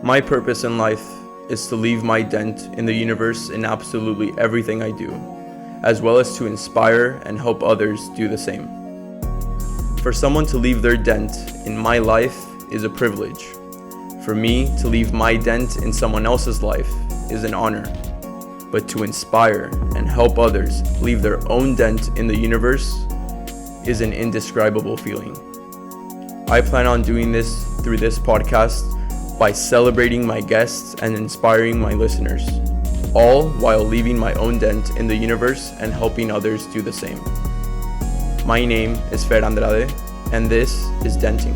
My purpose in life is to leave my dent in the universe in absolutely everything I do, as well as to inspire and help others do the same. For someone to leave their dent in my life is a privilege. For me to leave my dent in someone else's life is an honor. But to inspire and help others leave their own dent in the universe is an indescribable feeling. I plan on doing this through this podcast by celebrating my guests and inspiring my listeners, all while leaving my own dent in the universe and helping others do the same. My name is Fer Andrade, and this is Denting.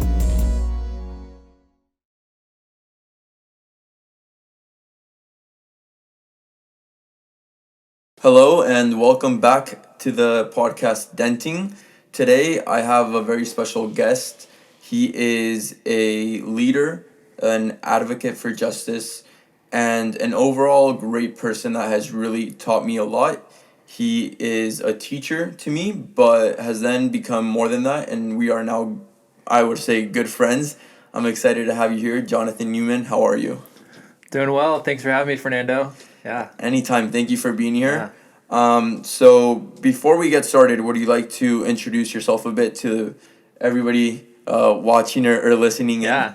Hello and welcome back to the podcast Denting. Today I have a very special guest. He is a leader, an advocate for justice, and an overall great person that has really taught me a lot. He is a teacher to me, but has then become more than that, and we are now, I would say, good friends. I'm excited to have you here, Jonathan Newman. How are you? Doing well. Thanks for having me, Fernando. Yeah. Anytime. Thank you for being here. So before we get started, would you like to introduce yourself a bit to everybody watching or listening in?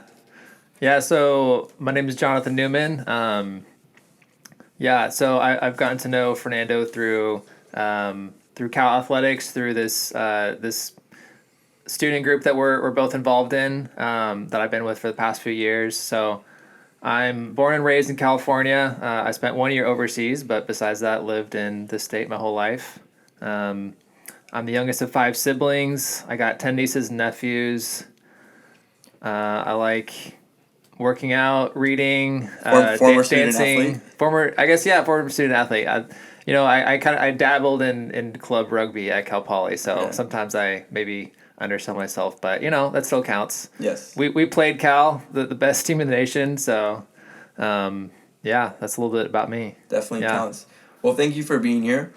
Yeah, so my name is Jonathan Newman. So I've gotten to know Fernando through Cal Athletics, through this student group that we're both involved in, that I've been with for the past few years. So I'm born and raised in California. I spent 1 year overseas, but besides that, lived in the state my whole life. I'm the youngest of 5 siblings. I got 10 nieces and nephews. I like working out, reading, Former student dancing. athlete? Former student athlete. I dabbled in club rugby at Cal Poly, so sometimes I maybe undersell myself, but that still counts. Yes. We played Cal, the best team in the nation, so that's a little bit about me. Definitely counts. Well, thank you for being here.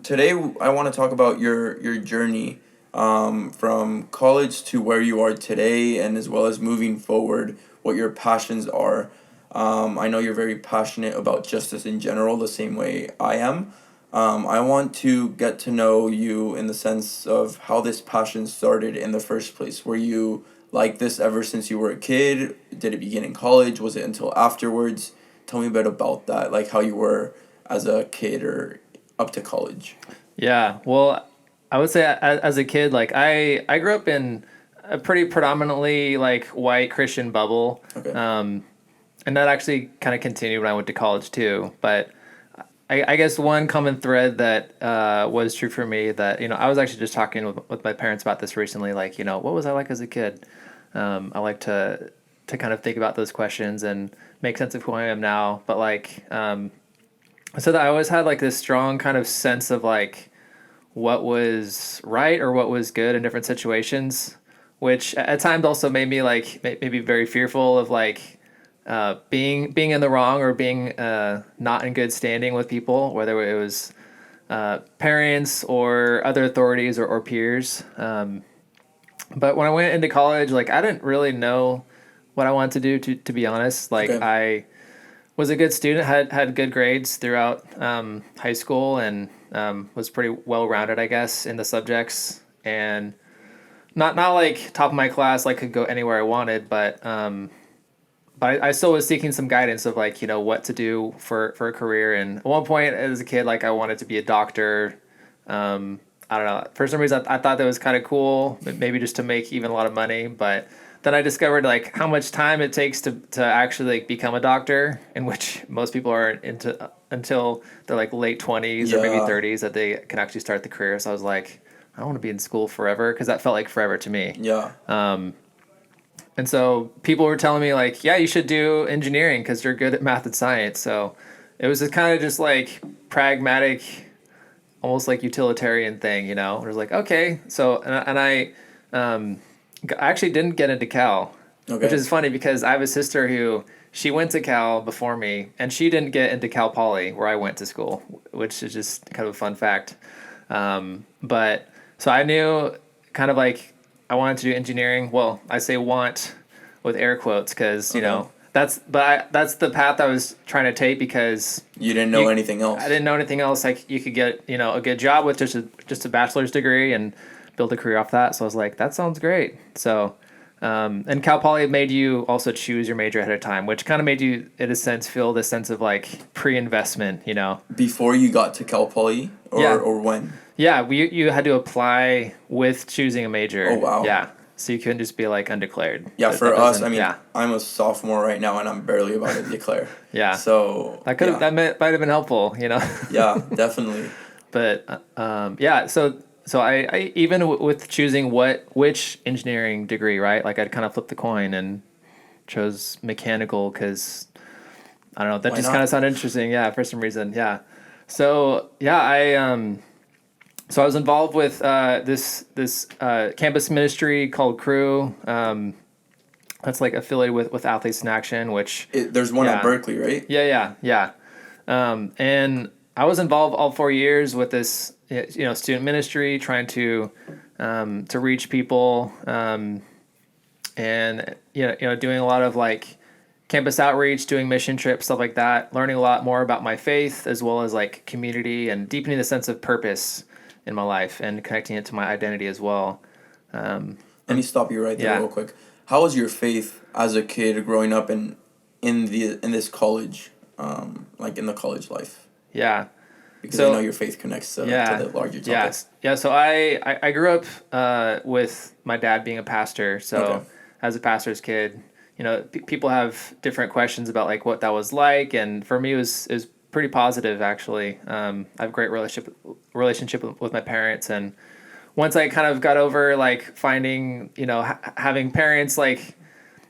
Today I want to talk about your journey from college to where you are today, and as well as moving forward, what your passions are. I know you're very passionate about justice in general, the same way I am. I want to get to know you in the sense of how this passion started in the first place. Were you like this ever since you were a kid? Did it begin in college? Was it until afterwards? Tell me a bit about that, like how you were as a kid or up to college. Yeah, well, I would say as a kid, like I grew up in a pretty predominantly like white Christian bubble. Okay. And that actually kind of continued when I went to college too. But I guess one common thread that was true for me that, I was actually just talking with my parents about this recently, like, what was I like as a kid? I like to kind of think about those questions and make sense of who I am now. But like, so that I always had like this strong kind of sense of like what was right or what was good in different situations, which at times also made me like maybe very fearful of like being in the wrong or being not in good standing with people, whether it was parents or other authorities or peers. But when I went into college, like I didn't really know what I wanted to do, to be honest. Like I was a good student, had good grades throughout high school, and was pretty well rounded, I guess, in the subjects, and not like top of my class, like could go anywhere I wanted, but I still was seeking some guidance of like, what to do for a career. And at one point as a kid, like I wanted to be a doctor. I don't know. For some reason, I thought that was kind of cool, maybe just to make even a lot of money. But then I discovered like how much time it takes to actually like become a doctor, in which most people are into until they're like late 20s or maybe 30s that they can actually start the career. So I was like, I don't want to be in school forever, because that felt like forever to me. Yeah. And so people were telling me like, yeah, you should do engineering because you're good at math and science. So it was kind of just like pragmatic, almost like utilitarian thing, It was like, okay. So, and I actually didn't get into Cal, which is funny because I have a sister who, she went to Cal before me, and she didn't get into Cal Poly where I went to school, which is just kind of a fun fact. But so I knew kind of like I wanted to do engineering. Well, I say want with air quotes because, that's the path I was trying to take because You didn't know anything else. I didn't know anything else. Like you could get, a good job with just a bachelor's degree and build a career off that. So I was like, that sounds great. So, and Cal Poly made you also choose your major ahead of time, which kind of made you, in a sense, feel this sense of like pre-investment, Before you got to Cal Poly, or when? Yeah, you had to apply with choosing a major. Oh, wow. Yeah, so you couldn't just be like undeclared. Yeah, for us, I mean, yeah. I'm a sophomore right now, and I'm barely about to declare. Yeah. So that might have been helpful, Yeah, definitely. But yeah, so I even with choosing which engineering degree, right? Like I'd kind of flipped the coin and chose mechanical because I don't know, that Why just not? kind of sounded interesting. Yeah, for some reason. Yeah. So yeah, so I was involved with this campus ministry called Crew. That's like affiliated with Athletes in Action, which There's one at Berkeley, right? Yeah. And I was involved all 4 years with this, student ministry, trying to reach people, and doing a lot of like campus outreach, doing mission trips, stuff like that. Learning a lot more about my faith as well as like community and deepening the sense of purpose in my life and connecting it to my identity as well. Let me stop you right there Yeah. real quick. How was your faith as a kid growing up in this college, like in the college life? Yeah. Because I know your faith connects to the larger topic. Yes. Yeah. So I grew up with my dad being a pastor. So Okay. as a pastor's kid, people have different questions about like what that was like, and for me it was pretty positive actually. I have a great relationship with my parents, and once I kind of got over like finding having parents like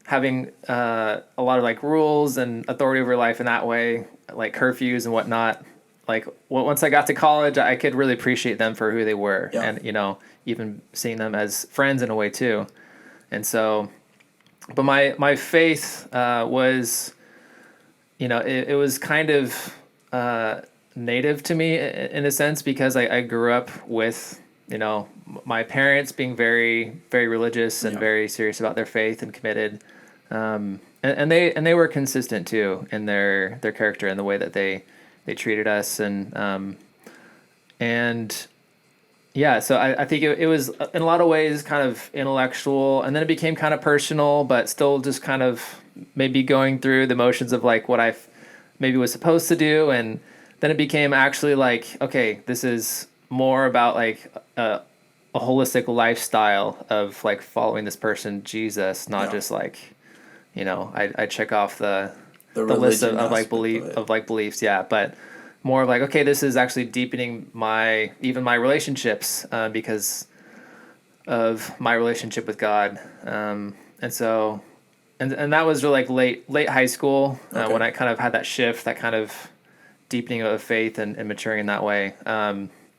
having a lot of like rules and authority over life in that way, like curfews and whatnot. Like once I got to college, I could really appreciate them for who they were, and even seeing them as friends in a way too. And so, but my faith was, it was kind of native to me in a sense because I grew up with my parents being very very religious and very serious about their faith and committed, and they were consistent too in their character and the way that they treated us, and yeah, so I think it was in a lot of ways kind of intellectual, and then it became kind of personal, but still just kind of maybe going through the motions of like what I maybe was supposed to do, and then it became actually like, okay, this is more about like a holistic lifestyle of like following this person Jesus, not just like I check off the list of like beliefs, but more of like, okay, this is actually deepening my relationships because of my relationship with God, and so and that was really like late high school when I kind of had that shift, that kind of deepening of faith and maturing in that way.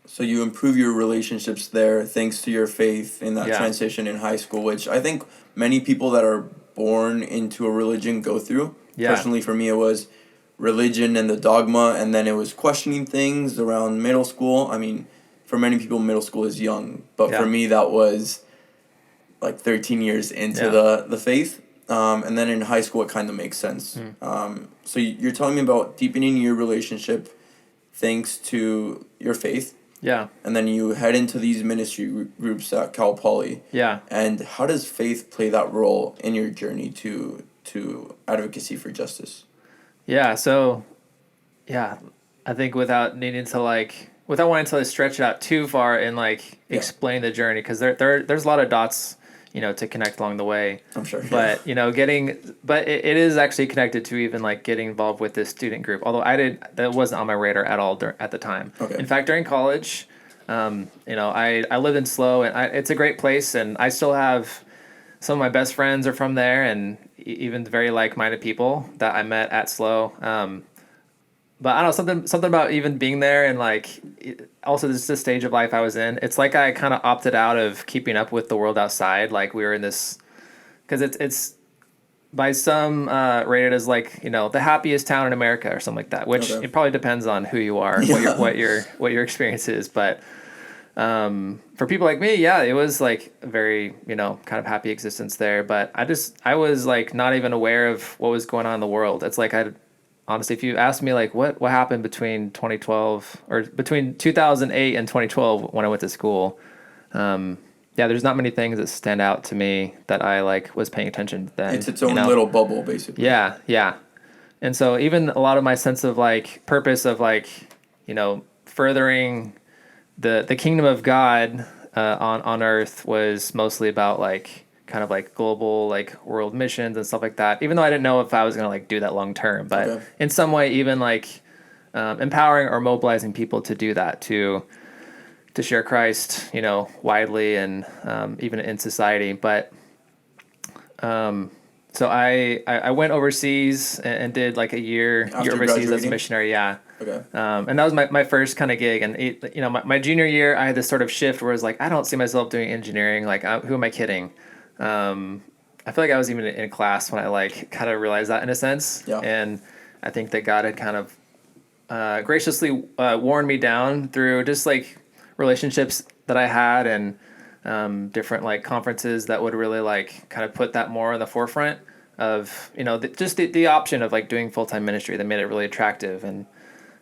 So you improve your relationships there thanks to your faith in that transition in high school, which I think many people that are born into a religion go through. Yeah. Personally, for me, it was religion and the dogma, and then it was questioning things around middle school. I mean, for many people, middle school is young, but for me, that was like 13 years into the faith. And then in high school, it kind of makes sense. So you're telling me about deepening your relationship thanks to your faith. Yeah. And then you head into these ministry groups at Cal Poly. Yeah. And how does faith play that role in your journey to advocacy for justice? Yeah. So, I think without wanting to stretch it out too far and like explain the journey, because there's a lot of dots, to connect along the way. I'm sure. But it is actually connected to even like getting involved with this student group. Although that wasn't on my radar at all at the time. Okay. In fact, during college, I lived in SLO, and it's a great place, and I still have some of my best friends are from there, and even very like-minded people that I met at SLO. But I don't know, something about even being there, and like also this is the stage of life I was in. It's like I kind of opted out of keeping up with the world outside. Like we were in this, because it's by some rated as like the happiest town in America or something like that. Which it probably depends on who you are, what your experience is. But For people like me, yeah, it was like a very, kind of happy existence there. But I was like not even aware of what was going on in the world. It's like honestly, if you ask me like what happened between 2012 or between 2008 and 2012 when I went to school, yeah, there's not many things that stand out to me that I like was paying attention to then. It's its own little bubble, basically. Yeah, yeah. And so even a lot of my sense of like purpose of like, furthering the kingdom of God on earth was mostly about like kind of like global like world missions and stuff like that. Even though I didn't know if I was gonna like do that long term, but Okay. in some way, even like empowering or mobilizing people to do that to share Christ, widely and even in society. But so I went overseas and did like a year After overseas as a graduating? missionary. Yeah. Okay. And that was my first kind of gig. And my junior year, I had this sort of shift where I was like, I don't see myself doing engineering. Like, who am I kidding? I feel like I was even in class when I like kind of realized that in a sense. Yeah. And I think that God had kind of graciously worn me down through just like relationships that I had and different like conferences that would really like kind of put that more in the forefront of just the option of like doing full-time ministry that made it really attractive. And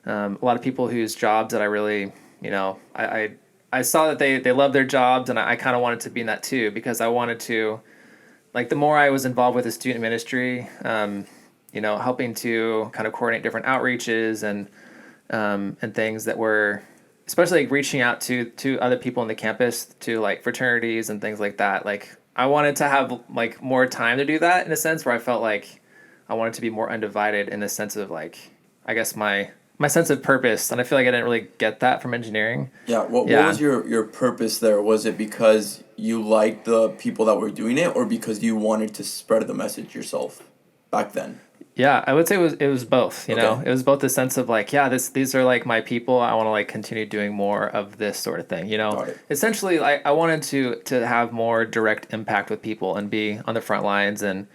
a lot of people whose jobs that I really I saw that they love their jobs, and I kind of wanted to be in that too, because I wanted to, like, the more I was involved with the student ministry, helping to kind of coordinate different outreaches and things that were, especially like reaching out to other people on the campus, to like fraternities and things like that. Like, I wanted to have like more time to do that in a sense where I felt like I wanted to be more undivided in the sense of like, I guess my sense of purpose. And I feel like I didn't really get that from engineering. Yeah. What Yeah. was your purpose there? Was it because you liked the people that were doing it, or because you wanted to spread the message yourself back then? Yeah, I would say it was both, Okay. It was both the sense of like, yeah, these are like my people. I want to like continue doing more of this sort of thing, Got it. Essentially, I wanted to have more direct impact with people and be on the front lines and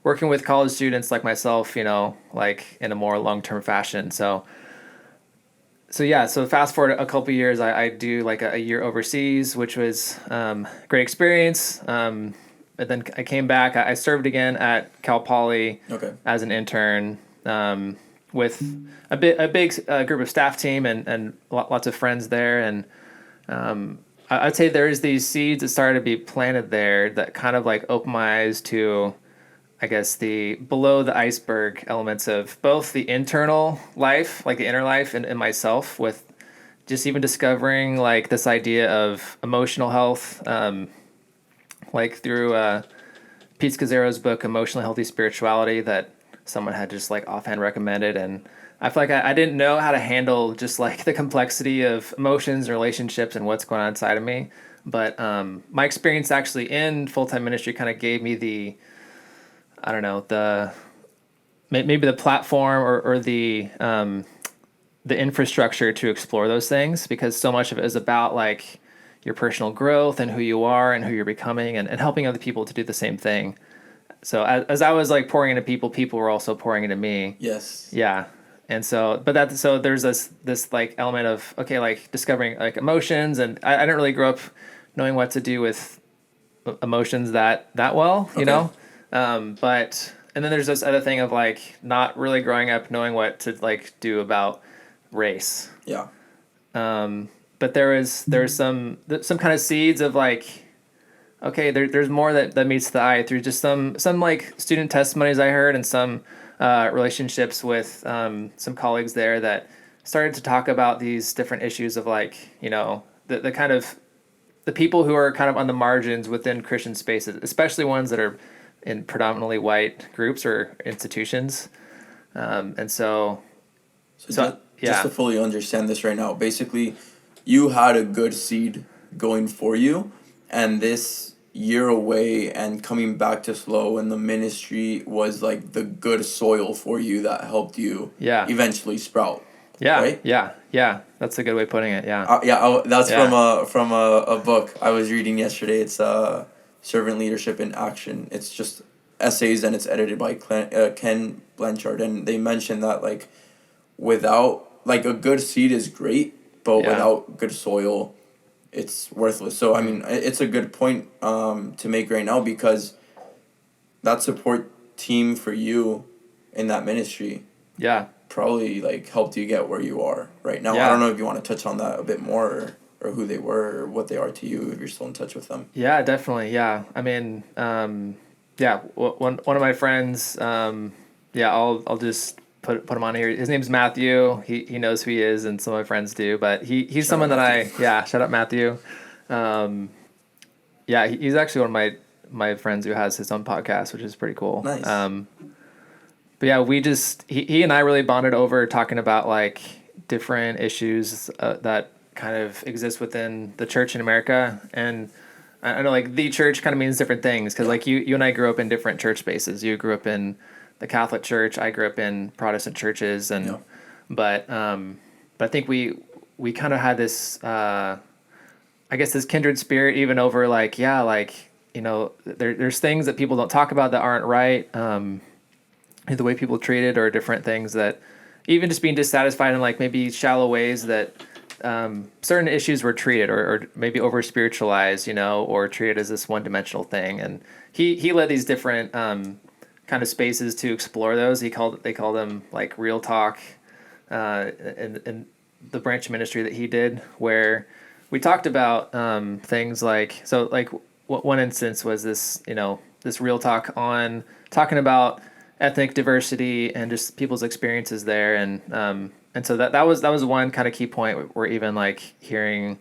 working with college students like myself, like in a more long-term fashion. So yeah, so fast forward a couple years, I do like a year overseas, which was great experience. But then I came back. I served again at Cal Poly Okay. as an intern with a big group of staff team and lots of friends there. And I'd say there's these seeds that started to be planted there that kind of like opened my eyes to, I guess, the below the iceberg elements of both the internal life, like the inner life in myself, with just even discovering like this idea of emotional health, like through Pete Scazzero's book, Emotionally Healthy Spirituality, that someone had just like offhand recommended. And I feel like I didn't know how to handle just like the complexity of emotions and relationships and what's going on inside of me. But my experience actually in full-time ministry kind of gave me I don't know, maybe the platform or the infrastructure to explore those things, because so much of it is about like your personal growth and who you are and who you're becoming, and helping other people to do the same thing. So as I was like pouring into people were also pouring into me. Yes. Yeah. And so, so there's this like element of, okay, like discovering like emotions, and I didn't really grow up knowing what to do with emotions that well, Okay. but and then there's this other thing of like not really growing up knowing what to like do about race. Yeah. But there's some kind of seeds of like, okay, there's more that meets the eye through just some like student testimonies I heard, and some relationships with some colleagues there that started to talk about these different issues of like, the kind of the people who are kind of on the margins within Christian spaces, especially ones that are in predominantly white groups or institutions. And so, So just yeah, to fully understand this right now, basically, you had a good seed going for you, and this year away and coming back to Slow and the ministry was like the good soil for you that helped you yeah, eventually sprout, yeah, right? yeah, yeah. That's a good way of putting it. Yeah, That's yeah, from a book I was reading yesterday. It's Servant Leadership in Action. It's just essays, and it's edited by Ken Blanchard, and they mention that like without, like, a good seed is great, but yeah, without good soil, it's worthless. So I mean, it's a good point to make right now, because that support team for you in that ministry Yeah. probably like helped you get where you are right now. I Yeah. don't know if you want to touch on that a bit more, or who they were, or what they are to you, if you're still in touch with them. Yeah, definitely. Yeah. I mean, yeah, one of my friends, yeah, I'll just put him on here. His name's Matthew. He knows who he is, and some of my friends do, but he's Shout out someone that Matthew. yeah, shout out Matthew. Um, yeah, he's actually one of my friends who has his own podcast, which is pretty cool. Nice. But yeah, we just he and I really bonded over talking about like different issues that kind of exist within the church in America. And I know like the church kind of means different things, because Yeah. like you and I grew up in different church spaces. You grew up in the Catholic Church. I grew up in Protestant churches, and Yeah. but I think we kind of had this I guess this kindred spirit even over like yeah, like you know there's things that people don't talk about that aren't right. The way people treated, or different things that even just being dissatisfied in like maybe shallow ways that certain issues were treated, or maybe over spiritualized, you know, or treated as this one dimensional thing. And he led these different kind of spaces to explore those. They called them like real talk in the branch of ministry that he did, where we talked about things like one instance was this, you know, this real talk on talking about ethnic diversity and just people's experiences there. And so that was one kind of key point where even like hearing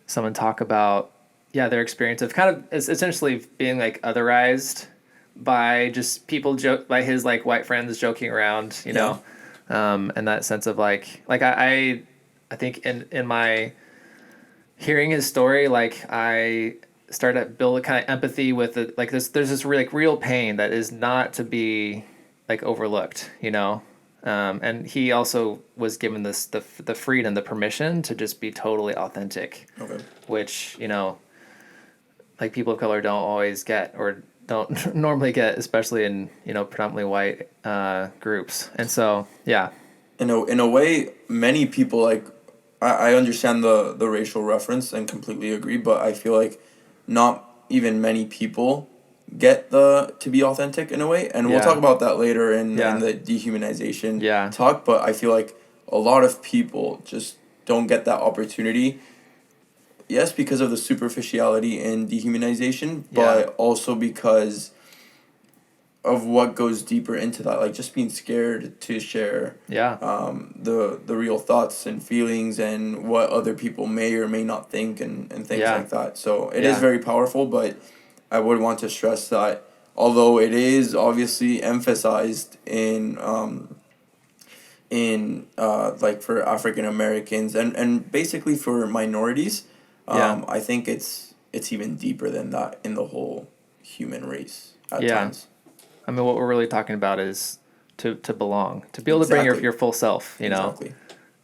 someone talk about yeah their experience of kind of essentially being like otherized by just people joke by his like white friends joking around, you Yeah. know, and that sense of I think in my hearing his story, like I started to build a kind of empathy with it. Like there's this real pain that is not to be like overlooked, you know. And he also was given the freedom, the permission to just be totally authentic, Okay. which you know, like people of color don't always get, or don't normally get, especially in you know predominantly white groups. And so yeah, In a way, many people like, I understand the racial reference and completely agree, but I feel like not even many people get the to be authentic in a way, and we'll yeah, talk about that later in yeah, the dehumanization yeah, talk. But I feel like a lot of people just don't get that opportunity. Yes, because of the superficiality in dehumanization, yeah, but also because of what goes deeper into that, like just being scared to share yeah, the real thoughts and feelings and what other people may or may not think, and things yeah, like that. So it is yeah, very powerful, but I would want to stress that although it is obviously emphasized in like for African Americans and basically for minorities, yeah, I think it's even deeper than that in the whole human race at yeah. times. I mean, what we're really talking about is to belong, to be able to bring Exactly. your full self, you know, Exactly.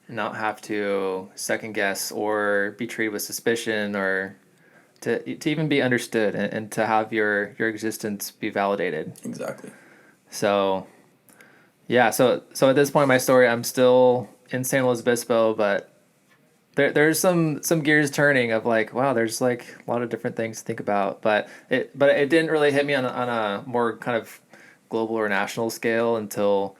and not have to second guess or be treated with suspicion, or to even be understood, and to have your existence be validated. Exactly. So yeah, so at this point in my story, I'm still in San Luis Obispo, but there's some gears turning of like, wow, there's like a lot of different things to think about, but it didn't really hit me on a more kind of global or national scale until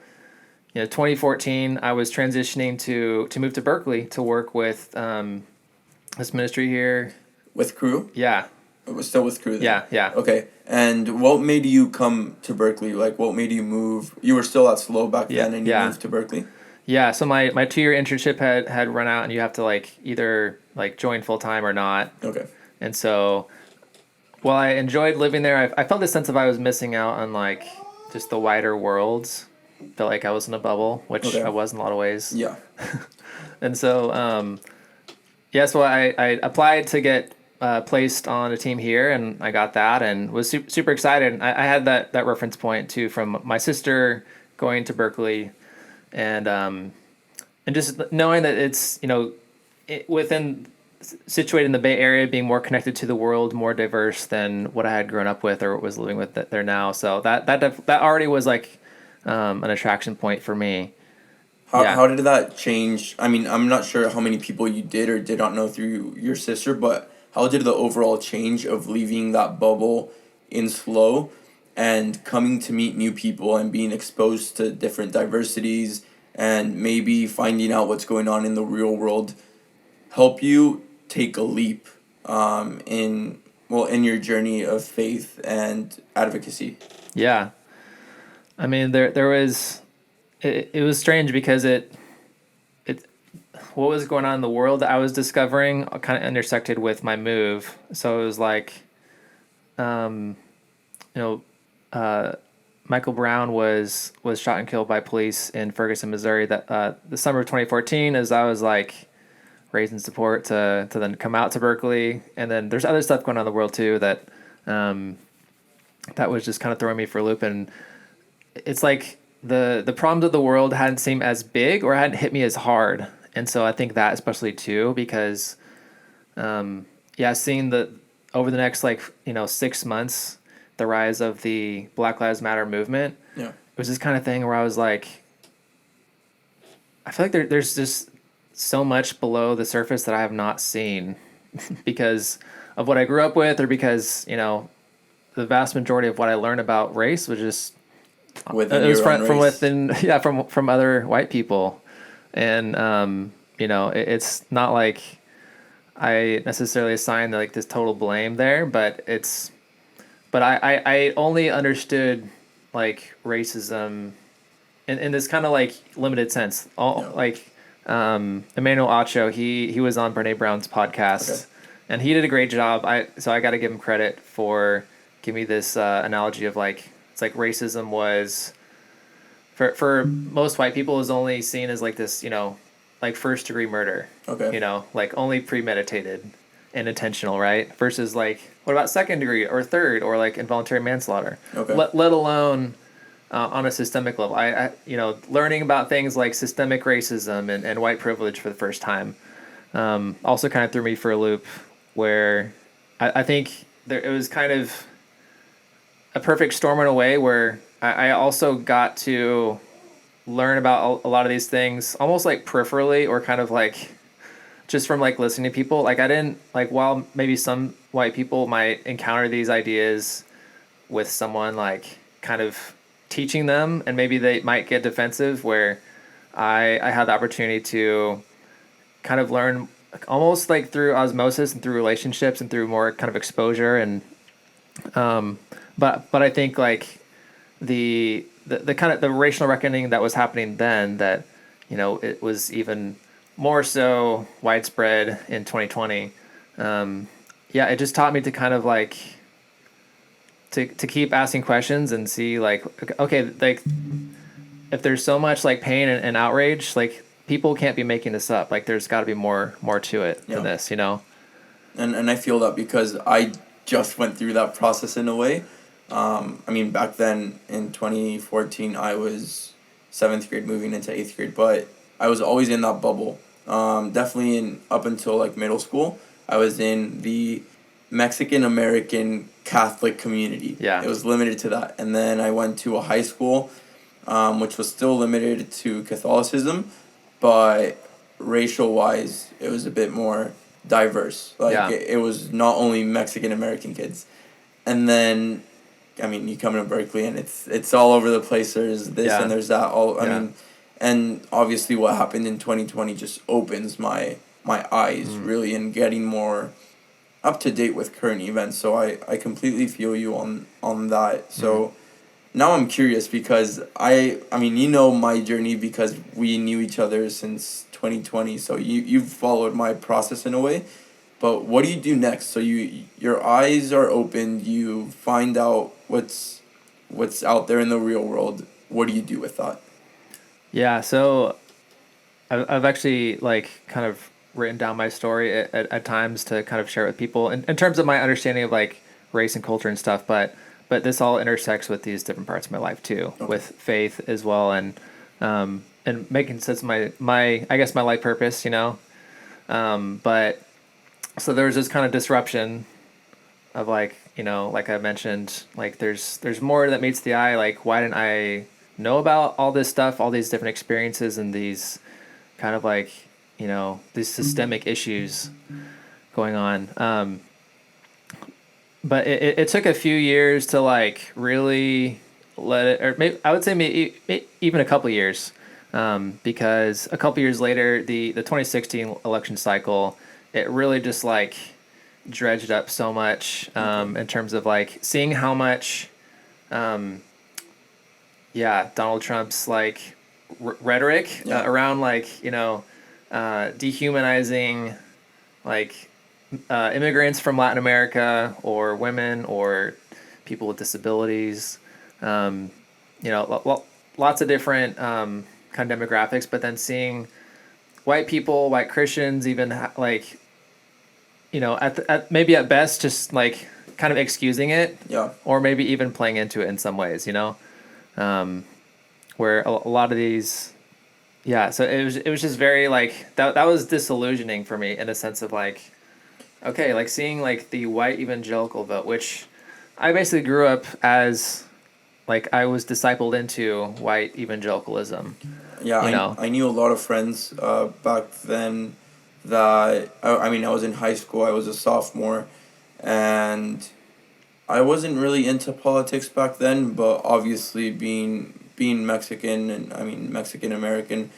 you know 2014. I was transitioning to move to Berkeley to work with this ministry here. With crew? Yeah, It was still with crew then. yeah, yeah, Okay. And what made you come to Berkeley? Like, what made you move? You were still at SLO back yeah, then, and you yeah. moved to Berkeley. Yeah, so my 2 year internship had run out, and you have to like either like join full time or not. Okay. And so while I enjoyed living there, I felt this sense of I was missing out on like just the wider worlds. Felt like I was in a bubble, which I Okay. was in a lot of ways. Yeah. And so yeah, so I applied to get placed on a team here, and I got that, and was super excited. I had that reference point too from my sister going to Berkeley, and just knowing that it's you know within situated in the Bay Area, being more connected to the world, more diverse than what I had grown up with or was living with there now. So that already was like an attraction point for me. Yeah. How did that change? I mean, I'm not sure how many people you did or did not know through your sister, but how did the overall change of leaving that bubble in slow and coming to meet new people and being exposed to different diversities and maybe finding out what's going on in the real world help you take a leap in in your journey of faith and advocacy? Yeah. I mean, there was, it was strange because it, what was going on in the world that I was discovering kind of intersected with my move. So it was like, um, you know, uh, Michael Brown was shot and killed by police in Ferguson, Missouri. That the summer of 2014, as I was like raising support to then come out to Berkeley, and then there's other stuff going on in the world too that um, that was just kind of throwing me for a loop. And it's like the problems of the world hadn't seemed as big or hadn't hit me as hard, and so I think that especially too because yeah, seeing the over the next 6 months the rise of the Black Lives Matter movement. Yeah. It was this kind of thing where I was like, I feel like there's just so much below the surface that I have not seen because of what I grew up with, or because the vast majority of what I learned about race was just Within it was your own from race. within, yeah, from other white people, and it's not like I necessarily assign like this total blame there, but I only understood like racism in this kind of like limited sense. All Yeah. like Emmanuel Acho, he was on Brene Brown's Okay. podcast, and he did a great job. I got to give him credit for giving me this analogy of like it's like racism was for most white people is only seen as like this like first degree murder, Okay. like only premeditated and intentional, right? Versus like what about second degree or third or like involuntary manslaughter? Okay. Let alone on a systemic level. Learning about things like systemic racism and white privilege for the first time also kind of threw me for a loop where I think it was kind of a perfect storm in a way where I also got to learn about a lot of these things almost like peripherally or kind of like just from like listening to people. Like I didn't like while maybe some white people might encounter these ideas with someone like kind of teaching them and maybe they might get defensive where I had the opportunity to kind of learn almost like through osmosis and through relationships and through more kind of exposure and but I think like the kind of the racial reckoning that was happening then that it was even more so widespread in 2020. Yeah, it just taught me to kind of like to keep asking questions and see like okay, like if there's so much like pain and outrage, like people can't be making this up. Like there's got to be more to it than Yeah. this, And I feel that because I just went through that process in a way. I mean, back then in 2014, I was seventh grade moving into eighth grade, but I was always in that bubble. Definitely in up until like middle school, I was in the Mexican American Catholic community. Yeah. It was limited to that. And then I went to a high school, which was still limited to Catholicism, but racial wise, it was a bit more diverse. Like Yeah. it was not only Mexican American kids. And then I mean, you come to Berkeley and it's all over the place. There's this Yeah. and there's that. All I Yeah. mean, and obviously what happened in 2020 just opens my eyes really in getting more up to date with current events. So I completely feel you on that. So now I'm curious because I mean my journey because we knew each other since 2020. So you've followed my process in a way. But what do you do next? So your eyes are opened, you find out what's out there in the real world. What do you do with that? Yeah, so I've actually like kind of written down my story at times to kind of share it with people in terms of my understanding of like race and culture and stuff. But this all intersects with these different parts of my life too, Okay. with faith as well, and making sense of my I guess my life purpose, But so there's this kind of disruption of like like I mentioned, like there's more that meets the eye. Like why didn't I know about all this stuff, all these different experiences, and these kind of like, these systemic issues going on. But it took a few years to like really let it, or maybe I would say maybe even a couple years, because a couple years later, the 2016 election cycle, it really just like dredged up so much, in terms of like seeing how much, Donald Trump's like rhetoric, around like, dehumanizing like, immigrants from Latin America or women or people with disabilities, lots of different, kind of demographics, but then seeing white people, white Christians, even like, maybe at best just like kind of excusing it, or maybe even playing into it in some ways, where a lot of these, so it was just very like that was disillusioning for me in a sense of like, okay, like seeing like the white evangelical vote, which I basically grew up as like I was discipled into white evangelicalism. Yeah, I knew a lot of friends back then that, I mean, I was in high school, I was a sophomore, and I wasn't really into politics back then, but obviously being Mexican, and I mean Mexican American,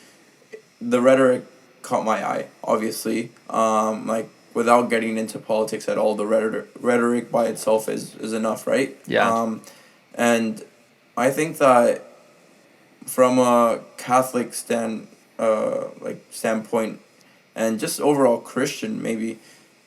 the rhetoric caught my eye, obviously. Like, without getting into politics at all, the rhetoric by itself is enough, right? Yeah. And I think that from a Catholic standpoint, and just overall Christian, maybe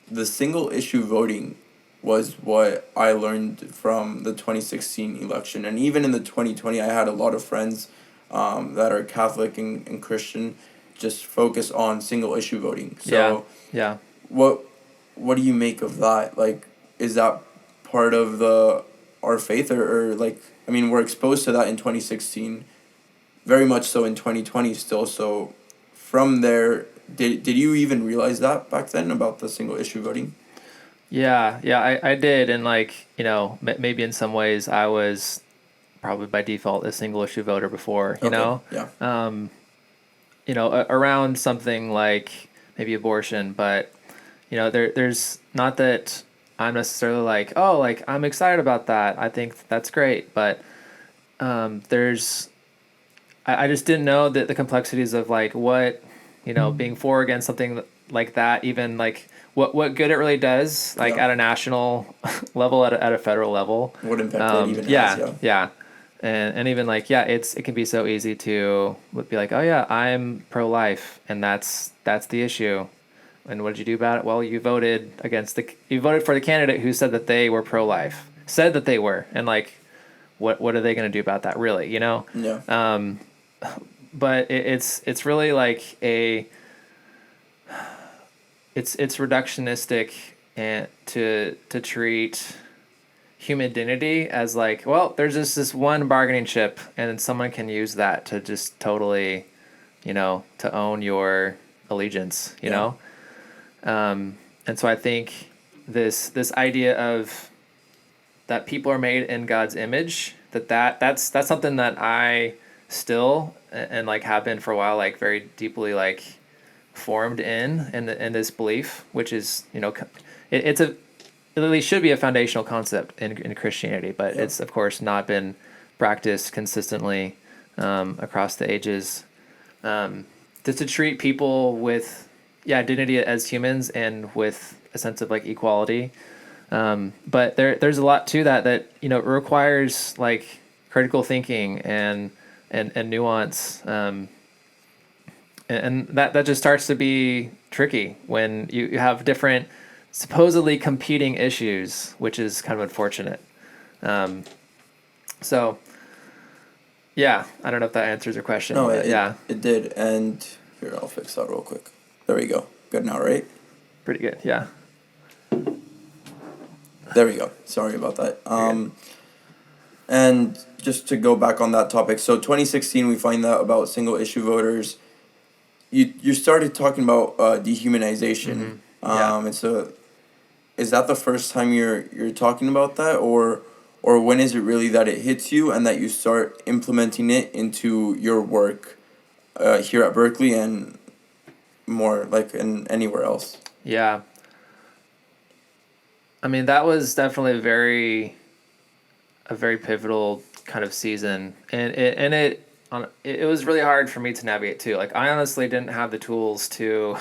the single issue voting was what I learned from the 2016 election. And even in the 2020, I had a lot of friends that are Catholic and Christian just focus on single issue voting. So yeah. what do you make of that? Like, is that part of our faith, or like, I mean, we're exposed to that in 2016, very much so in 2020 still. So from there, did you even realize that back then about the single issue voting? Yeah, I did. And like, maybe in some ways I was probably by default a single issue voter before, Okay. Yeah. around something like maybe abortion, but there's not that I'm necessarily like, oh, like I'm excited about that. I think that's great, but there's I just didn't know that the complexities of like what, being for or against something like that, even like what good it really does, like at a national level, at a federal level. What impact that even has? Yeah. Yeah. And even like, it can be so easy to be like, oh yeah, I'm pro-life, and that's the issue. And what did you do about it? Well, you voted for the candidate who said that they were pro-life, said that they were, and like, what are they going to do about that, really? Yeah. But it's really like it's reductionistic, and to treat human dignity as like, well, there's just this one bargaining chip, and then someone can use that to just totally, to own your allegiance, and so I think this idea of that people are made in God's image, that's something that I still, and like have been for a while, like very deeply like formed in this belief, which is, it's a, it really should be a foundational concept in Christianity, but it's of course not been practiced consistently, across the ages. Just to treat people with dignity as humans, and with a sense of like equality. But there's a lot to that requires like critical thinking and nuance, and that just starts to be tricky when you have different supposedly competing issues, which is kind of unfortunate. So I don't know if that answers your question. No, it did. And here, I'll fix that real quick. There we go. Good now, right? Pretty good. Yeah. There we go. Sorry about that. And just to go back on that topic, so 2016, we find that about single issue voters. You started talking about dehumanization. Mm-hmm. And so, is that the first time you're talking about that, or or when is it really that it hits you and that you start implementing it into your work here at Berkeley and more like in anywhere else? Yeah. I mean, that was definitely a very pivotal kind of season, and it was really hard for me to navigate too. Like, I honestly didn't have the tools to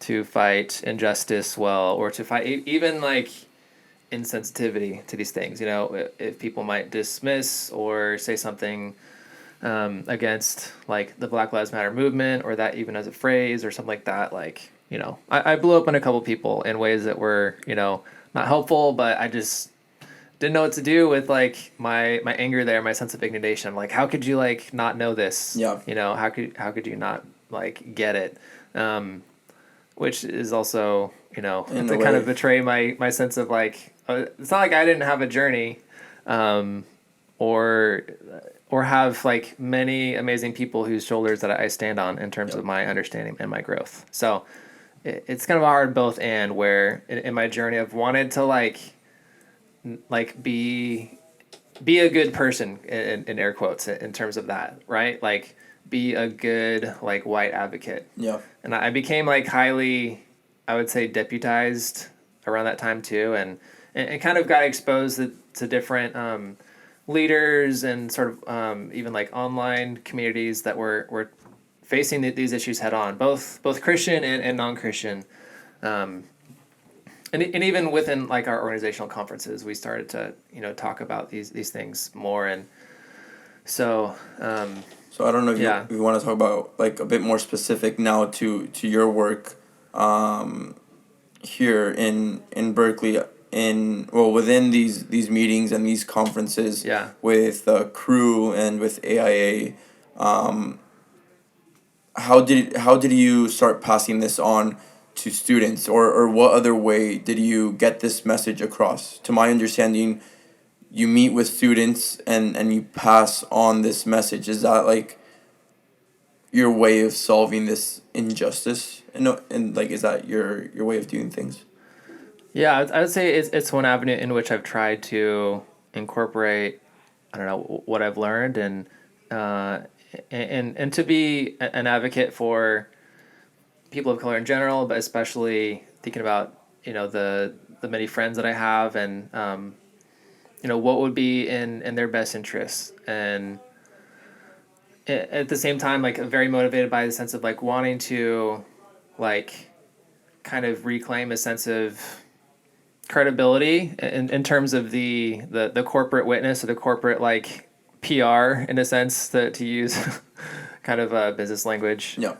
to fight injustice well, or to fight even like insensitivity to these things. You know, if people might dismiss or say something against like the Black Lives Matter movement, or that even as a phrase or something like that. Like, you know, I blew up on a couple people in ways that were, you know, not helpful, but I just didn't know what to do with like my anger there, my sense of indignation. I'm like, how could you like not know this? Yeah. You know, how could you not like get it? Which is also, you know, In to a kind way. of betray my sense of like, it's not like I didn't have a journey, or have like many amazing people whose shoulders that I stand on in terms Yep. of my understanding and my growth. So it's kind of a hard both and, where in my journey I've wanted to like be a good person in air quotes in terms of that, right? Like, be a good like white advocate. Yeah. And I became like highly, I would say, deputized around that time too, and kind of got exposed to different leaders and sort of even like online communities that were facing these issues head on, both Christian and non-Christian. And even within like our organizational conferences, we started to, you know, talk about these things more. And so So I don't know if yeah. you want to talk about like a bit more specific now to your work here in Berkeley, in well within these meetings and these conferences Yeah. with crew and with AIA. How did you start passing this on to students, or what other way did you get this message across? To my understanding, you meet with students and you pass on this message. Is that like your way of solving this injustice? And like, is that your way of doing things? Yeah, I would say it's one avenue in which I've tried to incorporate, I don't know, what I've learned, uh, and to be an advocate for people of color in general, but especially thinking about, you know, the many friends that I have, and you know, what would be in their best interests. And at the same time, like, very motivated by the sense of like wanting to like kind of reclaim a sense of credibility in terms of the corporate witness, or the corporate like PR, in a sense, to use kind of a business language Yeah.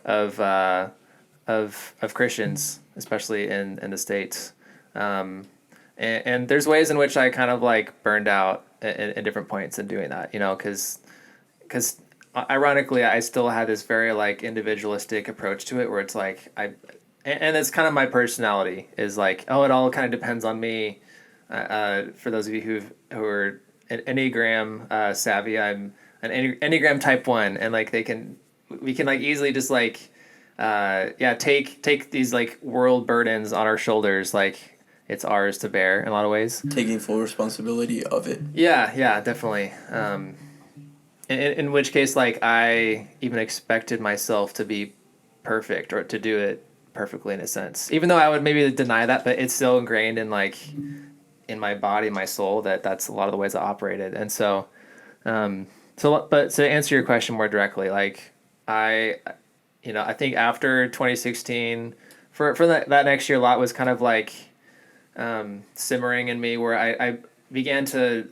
of Christians, especially in the States. And there's ways in which I kind of like burned out in different points in doing that, you know, because ironically I still had this very like individualistic approach to it, where it's like and it's kind of my personality, is like, oh, it all kind of depends on me. For those of you who are Enneagram savvy, I'm an Enneagram type 1, and like we can like easily just like take these like world burdens on our shoulders, like it's ours to bear in a lot of ways. Taking full responsibility of it. Yeah, definitely. In which case, like, I even expected myself to be perfect, or to do it perfectly, in a sense, even though I would maybe deny that, but it's still ingrained in like in my body, my soul, that's a lot of the ways I operated. And so but to answer your question more directly, like, I you know, I think after 2016, for that next year, a lot was kind of like simmering in me, where I began to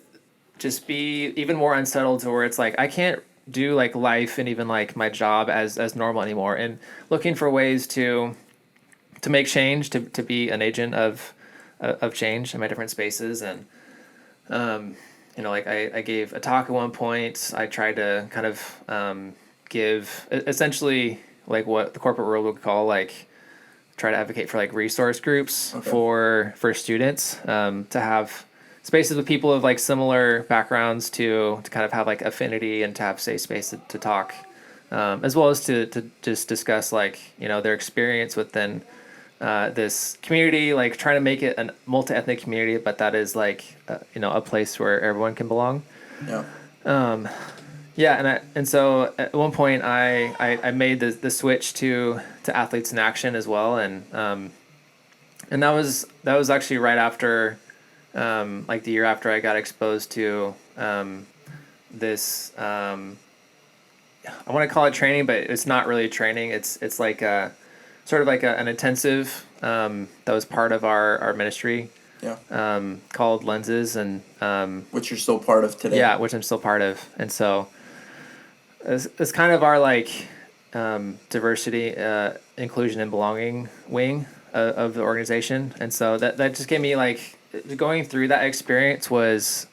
just be even more unsettled, to where it's like I can't do like life and even like my job as normal anymore, and looking for ways to make change, to be an agent of change in my different spaces. And you know, like, I gave a talk at one point. I tried to kind of give essentially like what the corporate world would call like, try to advocate for like resource groups Okay. for students, to have spaces with people of like similar backgrounds, to kind of have like affinity, and to have safe space to talk, as well as to just discuss like, you know, their experience within this community, like trying to make it a multi-ethnic community, but that is like a place where everyone can belong. Yeah. Yeah, and so at one point I made the switch to athletes in action as well, and that was actually right after like the year after I got exposed to this I want to call it training, but it's not really training. It's like a sort of like an intensive that was part of our ministry. Yeah. Called Lenses, and Which you're still part of today. yeah, which I'm still part of, and so it's kind of our like diversity, inclusion, and belonging wing of the organization, and so that just gave me like going through that experience was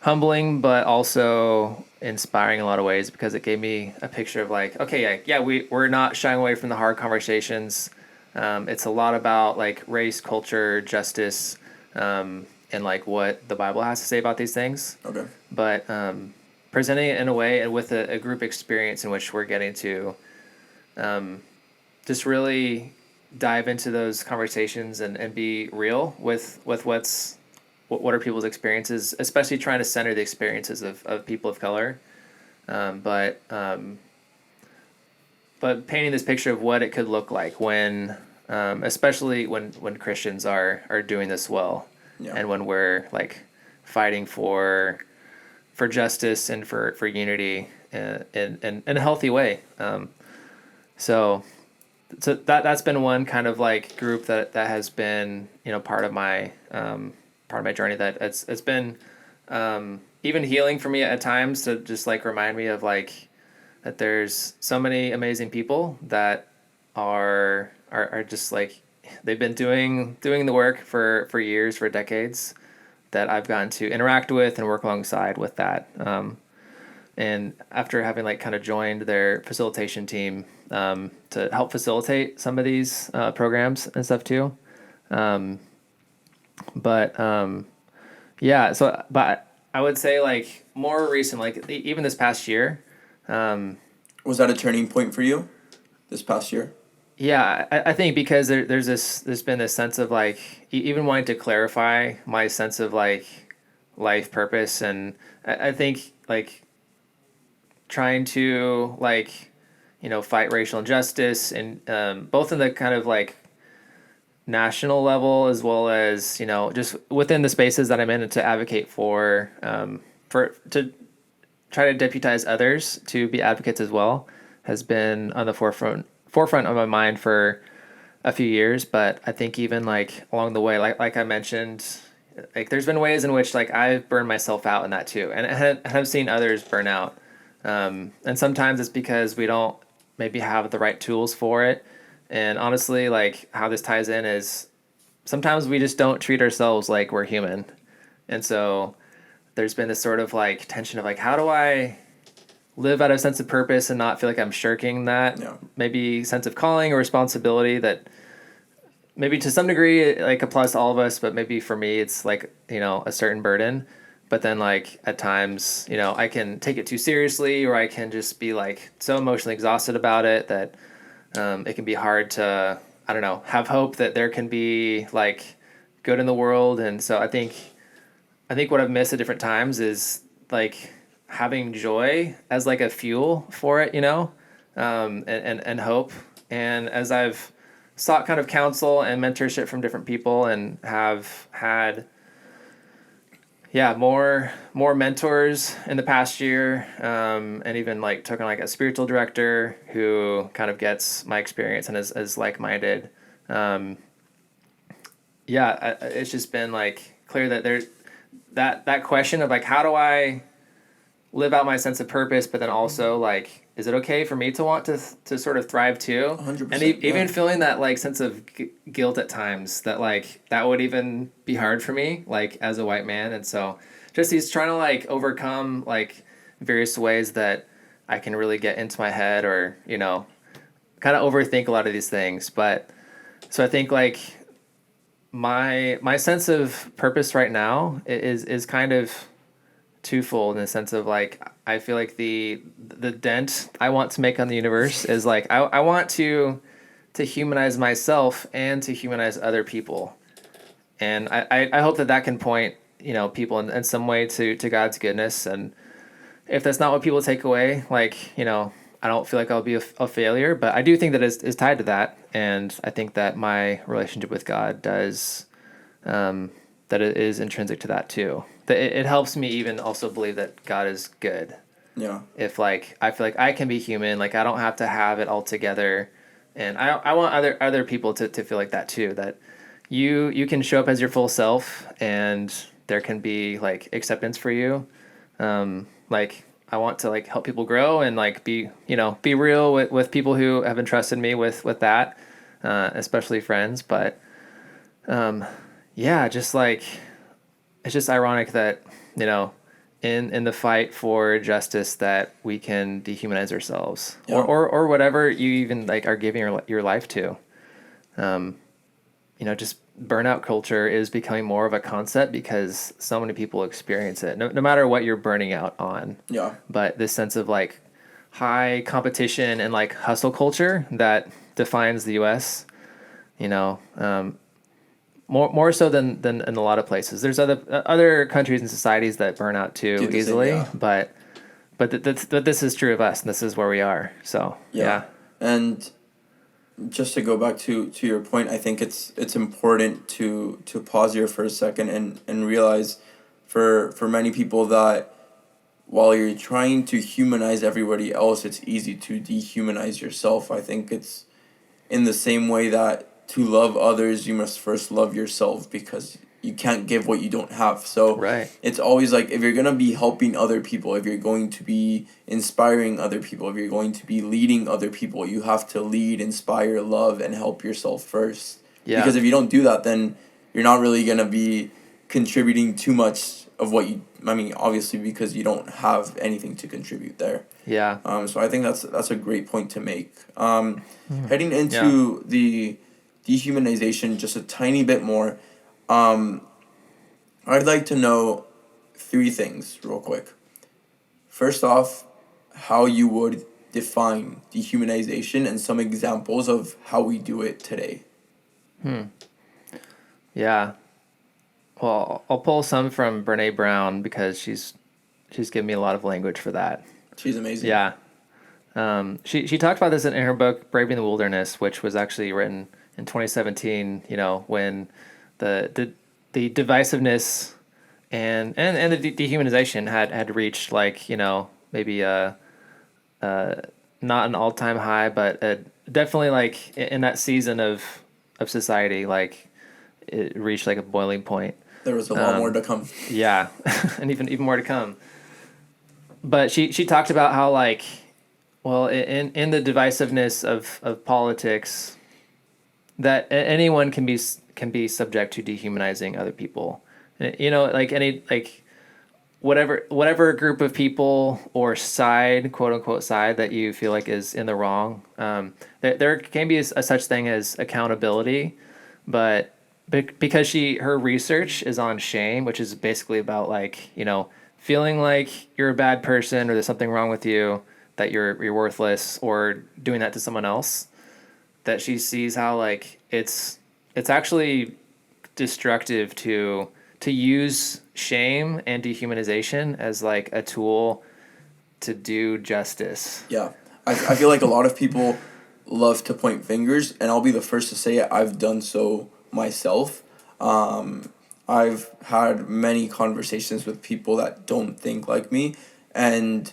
humbling, but also inspiring in a lot of ways because it gave me a picture of like, okay, yeah, we're not shying away from the hard conversations. It's a lot about like race, culture, justice, and like what the Bible has to say about these things. Okay. But presenting it in a way and with a group experience in which we're getting to just really dive into those conversations and be real with what are people's experiences, especially trying to center the experiences of people of color, but painting this picture of what it could look like when, especially when Christians are doing this well, Yeah. and when we're like fighting for justice and for unity in a healthy way. So that's been one kind of like group that has been part of my journey, that it's been even healing for me at times to just like remind me of like that there's so many amazing people that are just like they've been doing the work for years, for decades, that I've gotten to interact with and work alongside with that. And after having like kind of joined their facilitation team to help facilitate some of these programs and stuff too. Yeah, so but I would say like more recent, like even this past year. Was that a turning point for you this past year? Yeah, I think because there's been this sense of like even wanting to clarify my sense of like life purpose, and I think like trying to like fight racial injustice, and both in the kind of like national level as well as just within the spaces that I'm in, to advocate for to try to deputize others to be advocates as well, has been on the forefront of my mind for a few years. But I think even like along the way, like I mentioned, like there's been ways in which like I've burned myself out in that too, and have seen others burn out. And sometimes it's because we don't maybe have the right tools for it. And honestly, like how this ties in is sometimes we just don't treat ourselves like we're human. And so there's been this sort of like tension of like, how do I live out of a sense of purpose and not feel like I'm shirking that maybe sense of calling or responsibility that maybe to some degree it like applies to all of us, but maybe for me it's like, a certain burden. But then like at times, I can take it too seriously, or I can just be like so emotionally exhausted about it that it can be hard to, I don't know, have hope that there can be like good in the world. And so I think what I've missed at different times is like having joy as like a fuel for it, and hope. And as I've sought kind of counsel and mentorship from different people, and have had more mentors in the past year, and even like took on like a spiritual director who kind of gets my experience and is like-minded. It's just been like clear that there's that question of like, how do I live out my sense of purpose, but then also like, is it okay for me to want to sort of thrive too? 100%, and even feeling that like sense of guilt at times, that like that would even be hard for me, like as a white man. And so just he's trying to like overcome like various ways that I can really get into my head, or kind of overthink a lot of these things. But so I think like my sense of purpose right now is kind of twofold, in the sense of like I feel like the dent I want to make on the universe is like I want to to humanize myself and to humanize other people. And I hope that can point, people in some way to God's goodness. And if that's not what people take away, like, I don't feel like I'll be a failure, but I do think that is tied to that. And I think that my relationship with God does, that it is intrinsic to that too. That it helps me even also believe that God is good. Yeah. If like, I feel like I can be human, like I don't have to have it all together. And I want other people to feel like that too, that you can show up as your full self and there can be like acceptance for you. Like I want to like help people grow and like be real with people who have entrusted me with that, especially friends. But yeah, just like it's just ironic that in the fight for justice that we can dehumanize ourselves, Yeah. or whatever you even like are giving your life to. Just burnout culture is becoming more of a concept because so many people experience it, no matter what you're burning out on. Yeah. But this sense of like high competition and like hustle culture that defines the U.S., more so than in a lot of places. There's other countries and societies that burn out too easily, yeah. but this is true of us, and this is where we are. So yeah. And just to go back to your point, I think it's important to pause here for a second and realize for many people that while you're trying to humanize everybody else, it's easy to dehumanize yourself. I think it's in the same way that to love others, you must first love yourself because you can't give what you don't have. So Right. it's always like if you're going to be helping other people, if you're going to be inspiring other people, if you're going to be leading other people, you have to lead, inspire, love, and help yourself first. Yeah. Because if you don't do that, then you're not really going to be contributing too much of what obviously because you don't have anything to contribute there. Yeah. So I think that's a great point to make. Heading into the dehumanization just a tiny bit more, I'd like to know 3 things real quick. First off, how you would define dehumanization and some examples of how we do it today. Yeah. Well, I'll pull some from Brene Brown because she's given me a lot of language for that. She's amazing. Yeah. She talked about this in her book Braving the Wilderness, which was actually written in 2017. When the divisiveness and the dehumanization had reached like maybe not an all-time high, but definitely like in that season of society, like it reached like a boiling point. There was a lot more to come. Yeah, and even more to come. But she talked about how like, well, in the divisiveness of politics, that anyone can be subject to dehumanizing other people. Like any like whatever group of people or side, quote unquote side, that you feel like is in the wrong. There can be a such thing as accountability, but because her research is on shame, which is basically about like feeling like you're a bad person or there's something wrong with you, that you're worthless, or doing that to someone else, that she sees how like it's actually destructive to use shame and dehumanization as like a tool to do justice. Yeah. I feel like a lot of people love to point fingers, and I'll be the first to say it. I've done so myself. I've had many conversations with people that don't think like me, and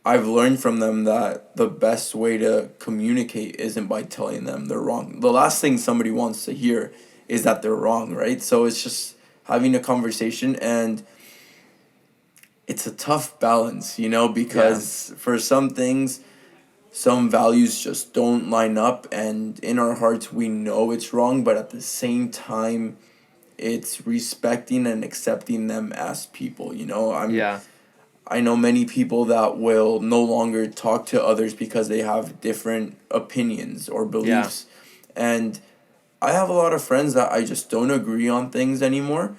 I've learned from them that the best way to communicate isn't by telling them they're wrong. The last thing somebody wants to hear is that they're wrong, right? So it's just having a conversation, and it's a tough balance, because for some things, some values just don't line up, and in our hearts we know it's wrong, but at the same time it's respecting and accepting them as people. I know many people that will no longer talk to others because they have different opinions or beliefs. And I have a lot of friends that I just don't agree on things anymore,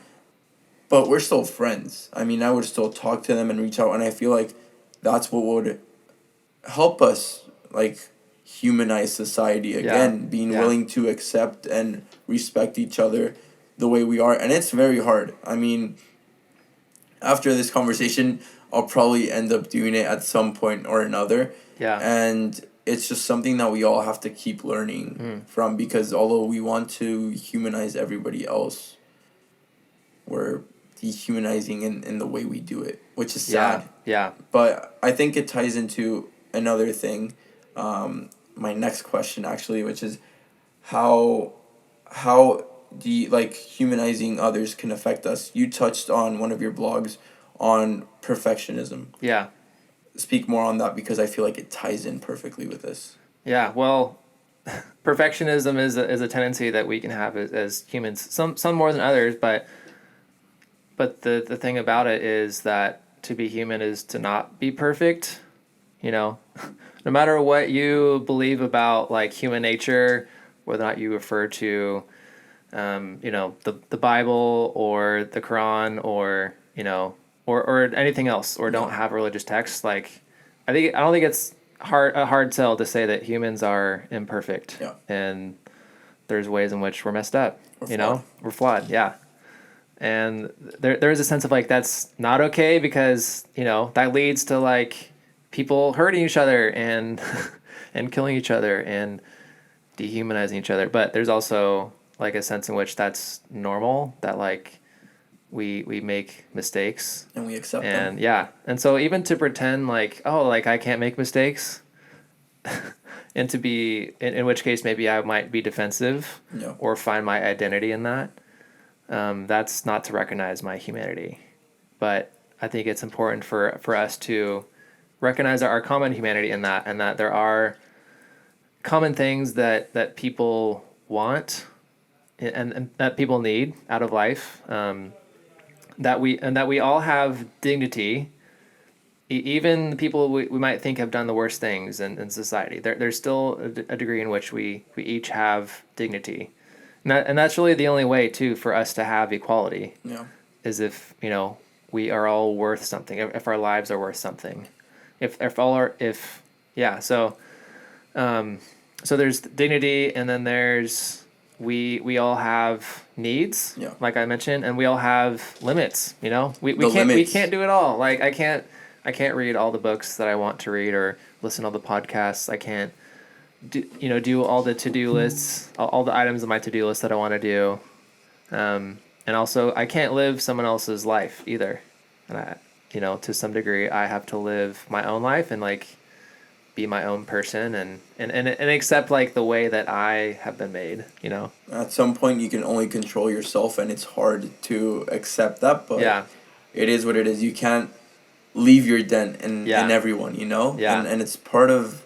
but we're still friends. I would still talk to them and reach out, and I feel like that's what would help us like humanize society again, being willing to accept and respect each other the way we are. And it's very hard. I mean, after this conversation, I'll probably end up doing it at some point or another. Yeah. And it's just something that we all have to keep learning from, because although we want to humanize everybody else, we're dehumanizing in the way we do it, which is sad. Yeah. But I think it ties into another thing, my next question actually, which is how humanizing others can affect us. You touched on one of your blogs on perfectionism. Yeah. Speak more on that, because I feel like it ties in perfectly with this. Yeah. Well, perfectionism is a tendency that we can have as humans. Some more than others, but the thing about it is that to be human is to not be perfect. You know, no matter what you believe about like human nature, whether or not you refer to, the Bible or the Quran, or or anything else, or don't have religious texts. Like, I don't think it's a hard sell to say that humans are imperfect, and there's ways in which we're messed up. We're flawed. Yeah. And there is a sense of like that's not okay, because that leads to like people hurting each other and and killing each other and dehumanizing each other. But there's also like a sense in which that's normal, that like we make mistakes and we accept and them. And so even to pretend like, oh, like I can't make mistakes and to be in which case maybe I might be defensive or find my identity in that. That's not to recognize my humanity. But I think it's important for us to recognize our common humanity in that, and that there are common things that people want and that people need out of life, that we all have dignity. Even the people we might think have done the worst things in society, there's still a degree in which we each have dignity. And that's really the only way too for us to have equality. Is if we are all worth something. If our lives are worth something. So there's dignity, and then there's we all have needs. Like I mentioned, and we all have limits. We can't do it all. Like I can't read all the books that I want to read or listen to all the podcasts. I can't do all the to-do lists, all the items on my to-do list that I want to do. And also I can't live someone else's life either. And to some degree I have to live my own life and like be my own person and accept like the way that I have been made, At some point you can only control yourself, and it's hard to accept that, but it is what it is. You can't leave your dent in everyone, and it's part of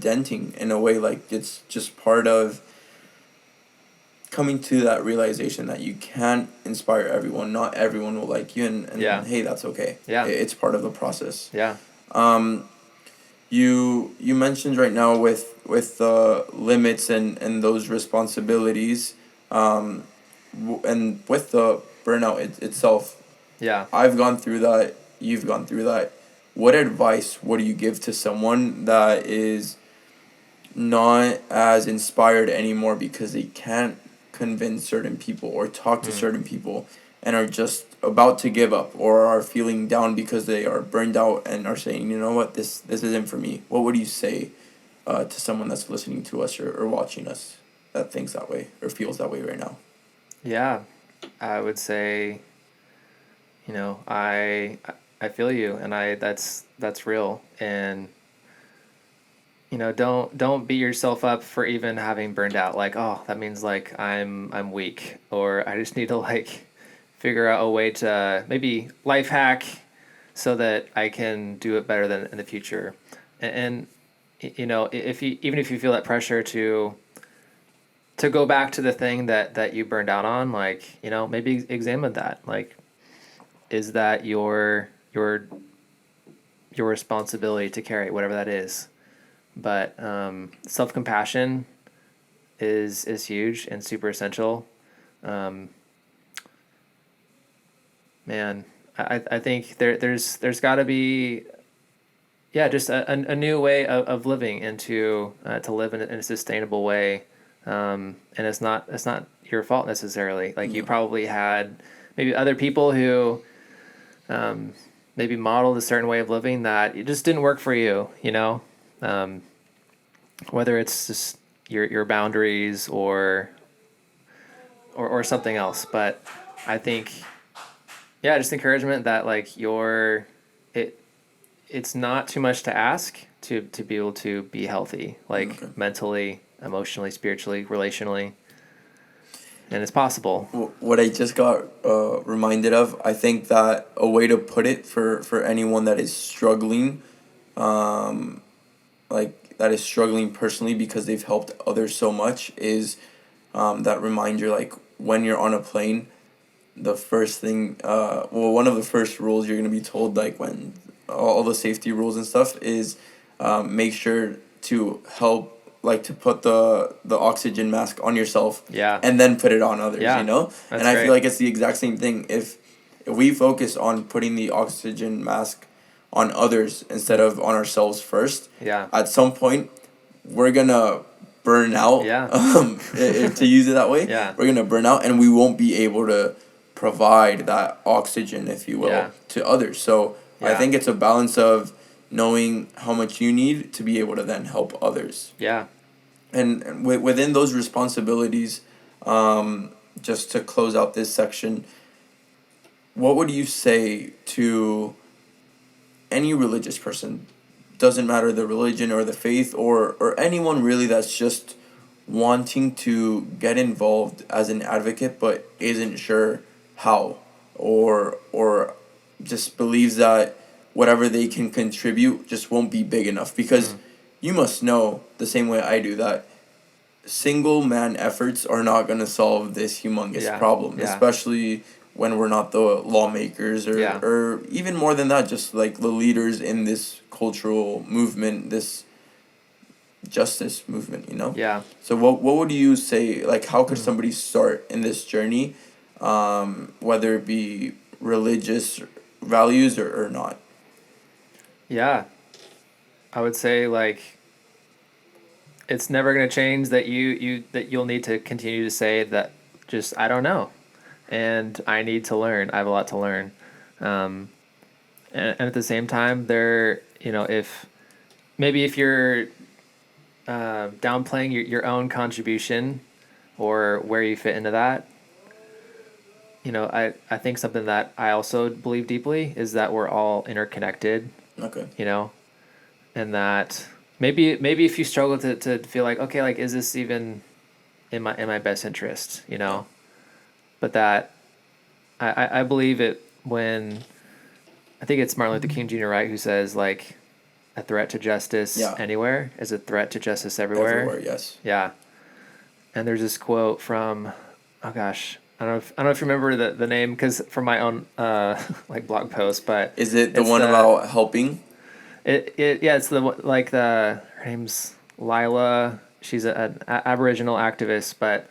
denting in a way. Like it's just part of coming to that realization that you can't inspire everyone. Not everyone will like you, and hey, that's okay. It's part of the process. You mentioned right now with the limits and those responsibilities, and with the burnout itself. I've gone through that. You've gone through that. What advice would you give to someone that is not as inspired anymore because they can't convince certain people or talk to certain people, and are just about to give up or are feeling down because they are burned out and are saying, you know what, this isn't for me? What would you say to someone that's listening to us or watching us that thinks that way or feels that way right now? I would say, I feel you, and that's real. And don't beat yourself up for even having burned out. Like, oh, that means like I'm weak, or I just need to like figure out a way to maybe life hack so that I can do it better than in the future. And if you feel that pressure to go back to the thing that you burned out on, like, maybe examine that. Like, is that your responsibility to carry, whatever that is? But self-compassion is huge and super essential. Man, I think there's got to be, yeah, just a new way of living and to live in a sustainable way. And it's not your fault necessarily. Like you Yeah. probably had maybe other people who maybe modeled a certain way of living that it just didn't work for you, you know? Um, whether it's just your boundaries or something else. But I think, yeah, just encouragement that like it it's not too much to ask to be able to be healthy, like Okay. mentally, emotionally, spiritually, relationally, and it's possible. What I just got reminded of, I think that a way to put it for anyone that is struggling, like that is struggling personally because they've helped others so much, is that reminder, like when you're on a plane, the first thing, one of the first rules you're gonna be told, like when all the safety rules and stuff, is make sure to help, like to put the oxygen mask on yourself, Yeah, and then put it on others. You yeah, know, and that's I feel great. like it's the exact same thing. If we focus on putting the oxygen mask on others instead of on ourselves first, Yeah, at some point we're gonna burn out. yeah, To use it that way, yeah, we're gonna burn out, and we won't be able to provide that oxygen, if you will, yeah, to others. So I yeah, think it's a balance of knowing how much you need to be able to then help others, yeah. and within those responsibilities. Just to close out this section, what would you say to any religious person? Doesn't matter the religion or the faith, or anyone really that's just wanting to get involved as an advocate but isn't sure how, or just believes that whatever they can contribute just won't be big enough, because Mm. you must know the same way I do that single man efforts are not going to solve this humongous Yeah, problem, yeah, especially when we're not the lawmakers, yeah, or even more than that, just like the leaders in this cultural movement, this justice movement, you know? yeah. So what would you say, like how could Mm. somebody start in this journey, whether it be religious values or not? Yeah, I would say like it's never going to change that you'll need to continue to say that just I don't know and I need to learn. I have a lot to learn. Um, and at the same time, if maybe if you're downplaying your own contribution or where you fit into that, I think something that I also believe deeply is that we're all interconnected, Okay. you know, and that maybe if you struggle to feel like, okay, like, is this even in my best interest, Yeah. but that I believe it when I think it's Martin Luther King Jr., right, who says like a threat to justice Yeah. anywhere is a threat to justice everywhere. Everywhere, yes. Yeah. And there's this quote from, oh gosh, I don't know if you remember the name because from my own like blog post, but Is it the it's one about helping? yeah, it's her name's Lila. She's an Aboriginal activist, but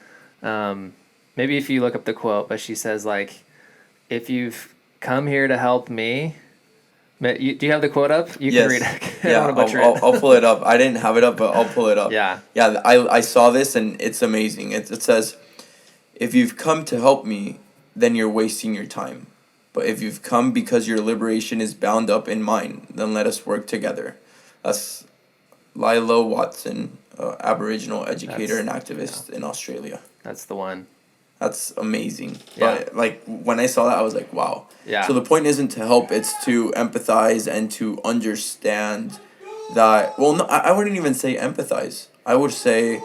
maybe if you look up the quote, but she says like, if you've come here to help me, do you have the quote up? You can read Yes. it. I don't Yeah, want to butcher I'll it. pull it up. I didn't have it up, but I'll pull it up. Yeah, Yeah, I saw this and it's amazing. It says, if you've come to help me, then you're wasting your time. But if you've come because your liberation is bound up in mine, then let us work together. That's Lila Watson, Aboriginal educator that's and yeah, activist in Australia. that's the one. That's amazing. Yeah, But like when I saw that, I was like, wow. So yeah, the point isn't to help; it's to empathize and to understand that. Well, no, I wouldn't even say empathize. I would say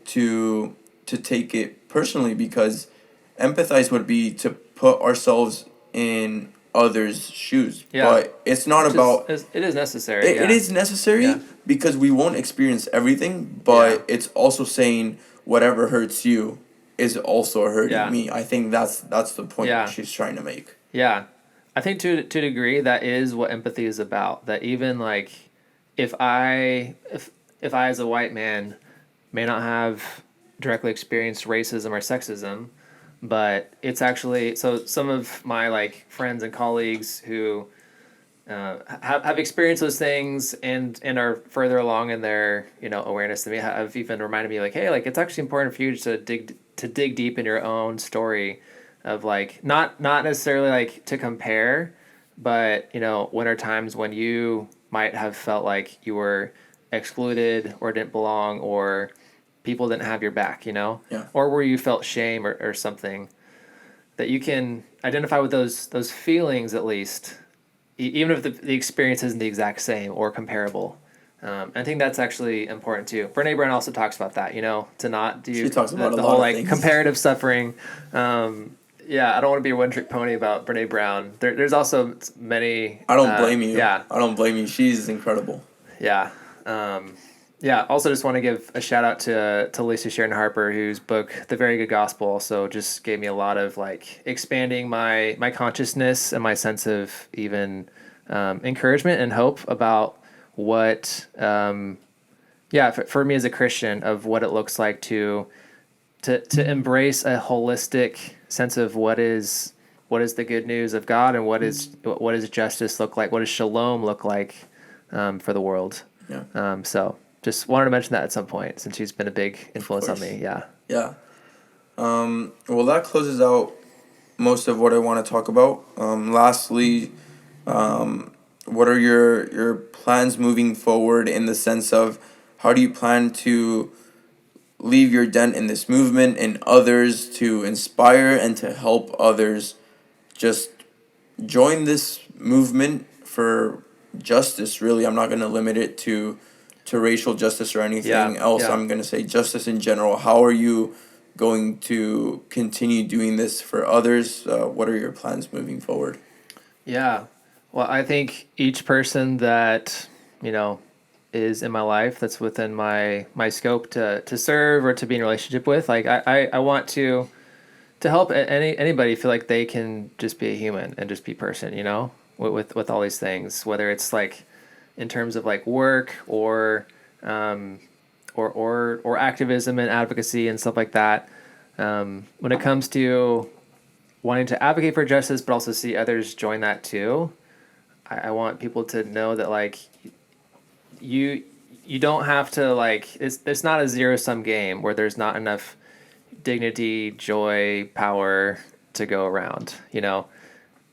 to take it personally, because empathize would be to put ourselves in others' shoes. yeah. But it's not Which is about it is necessary. it Yeah, is necessary yeah, because we won't experience everything, yeah, but it's also saying whatever hurts you is also hurting yeah, me. I think that's the point yeah, she's trying to make. yeah. I think to a degree that is what empathy is about. That even like if I if I as a white man may not have directly experienced racism or sexism, but it's actually so some of my like friends and colleagues who have experienced those things and are further along in their awareness than me have even reminded me like, hey, like it's actually important for you to dig deep in your own story of like not necessarily like to compare, but when are times when you might have felt like you were excluded or didn't belong or people didn't have your back, Yeah. or where you felt shame or something, that you can identify with those feelings at least, even if the experience isn't the exact same or comparable. I think that's actually important too. Brene Brown also talks about that, to not do She talks about a the lot whole of like things. comparative suffering. Yeah, I don't want to be a one trick pony about Brene Brown. There's also many. I don't blame you. Yeah, I don't blame you. She's incredible. yeah. Yeah, also just want to give a shout out to Lisa Sharon Harper, whose book The Very Good Gospel also just gave me a lot of like expanding my consciousness and my sense of even encouragement and hope about what for me as a Christian, of what it looks like to embrace a holistic sense of what is the good news of God, and what does justice look like, what does shalom look like for the world. Yeah. So just wanted to mention that at some point, since she's been a big influence on course. me. Yeah. Yeah. Well, that closes out most of what I want to talk about. Lastly, what are your plans moving forward, in the sense of how do you plan to leave your dent in this movement and others, to inspire and to help others just join this movement for justice? Really, I'm not going to limit it to racial justice or anything else. Yeah. I'm going to say justice in general. How are you going to continue doing this for others? What are your plans moving forward? Yeah. Well, I think each person that, you know, is in my life, that's within my scope to serve or to be in a relationship with, like I want to help anybody feel like they can just be a human and just be person, with all these things, whether it's like in terms of like work or activism and advocacy and stuff like that. When it comes to wanting to advocate for justice, but also see others join that too, I want people to know that like you you don't have to like it's not a zero sum game where there's not enough dignity, joy, power to go around.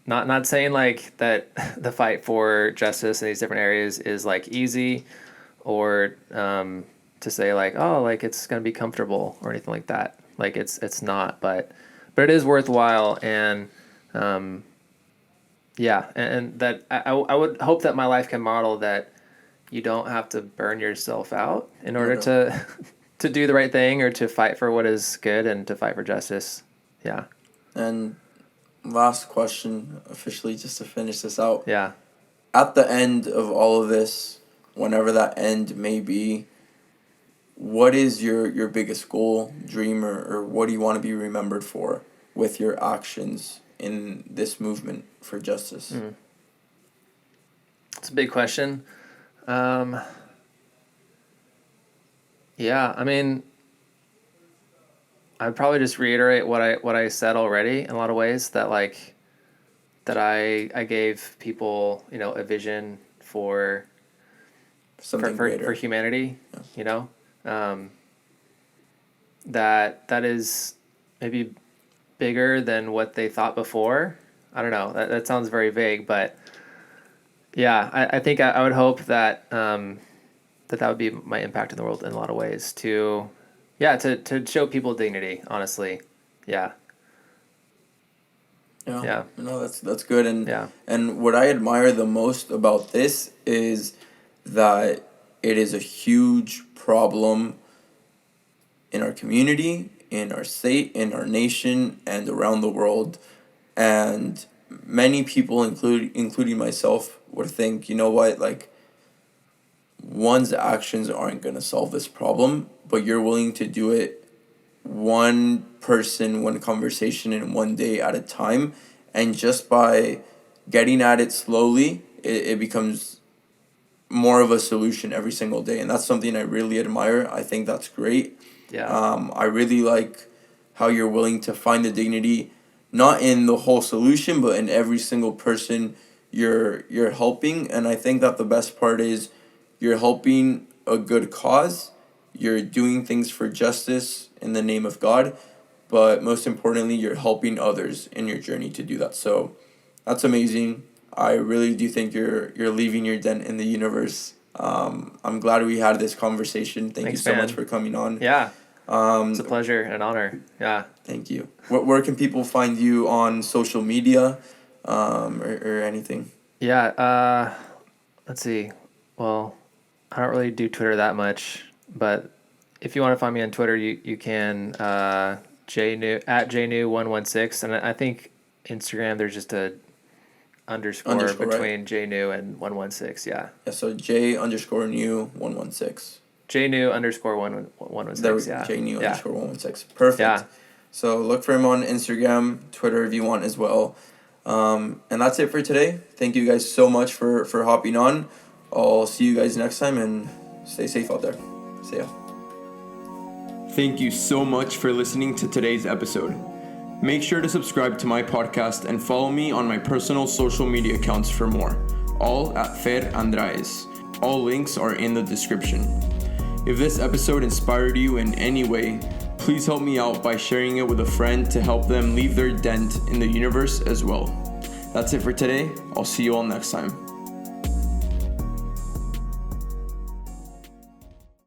Not saying like that the fight for justice in these different areas is like easy, or to say like, oh, like it's gonna be comfortable or anything like that. Like it's not, but it is worthwhile. And yeah, and that I would hope that my life can model that you don't have to burn yourself out in order No. to to do the right thing or to fight for what is good and to fight for justice. Yeah. And last question, officially, just to finish this out. Yeah. At the end of all of this, whenever that end may be, what is your biggest goal, dream, or what do you want to be remembered for with your actions in this movement for justice? It's a big question. Yeah, I mean, I'd probably just reiterate what I said already in a lot of ways, that like that I gave people, a vision for Something for greater. humanity, Yeah. That is maybe bigger than what they thought before. I don't know. That sounds very vague, but yeah, I think I would hope that that would be my impact in the world in a lot of ways, to show people dignity, honestly. Yeah. Yeah. Yeah. No, that's good. And Yeah. and what I admire the most about this is that it is a huge problem in our community, in our state, in our nation, and around the world. And many people, including myself, would think, you know what, like, one's actions aren't going to solve this problem, but you're willing to do it one person, one conversation, and one day at a time. And just by getting at it slowly, it becomes more of a solution every single day. And that's something I really admire. I think that's great. Yeah. I really like how you're willing to find the dignity, not in the whole solution, but in every single person you're helping, and I think that the best part is you're helping a good cause. You're doing things for justice in the name of God, but most importantly, you're helping others in your journey to do that. So that's amazing. I really do think you're leaving your dent in the universe. I'm glad we had this conversation. Thanks, you so much for coming on. Yeah. It's a pleasure and an honor. Yeah. Thank you. Where can people find you on social media, or anything? Yeah. Let's see. Well, I don't really do Twitter that much, but if you want to find me on Twitter, you can jnew at jnew116, and I think Instagram there's just a underscore between right? jnew and 116. Yeah. Yeah. So J_new116. jnew_116. There we go. Yeah. jnew_116. Perfect. Yeah. So look for him on Instagram, Twitter if you want as well. And that's it for today. Thank you guys so much for hopping on. I'll see you guys next time, and stay safe out there. See ya. Thank you so much for listening to today's episode. Make sure to subscribe to my podcast and follow me on my personal social media accounts for more, all at Fer Andraez. All links are in the description. If this episode inspired you in any way, please help me out by sharing it with a friend to help them leave their dent in the universe as well. That's it for today. I'll see you all next time.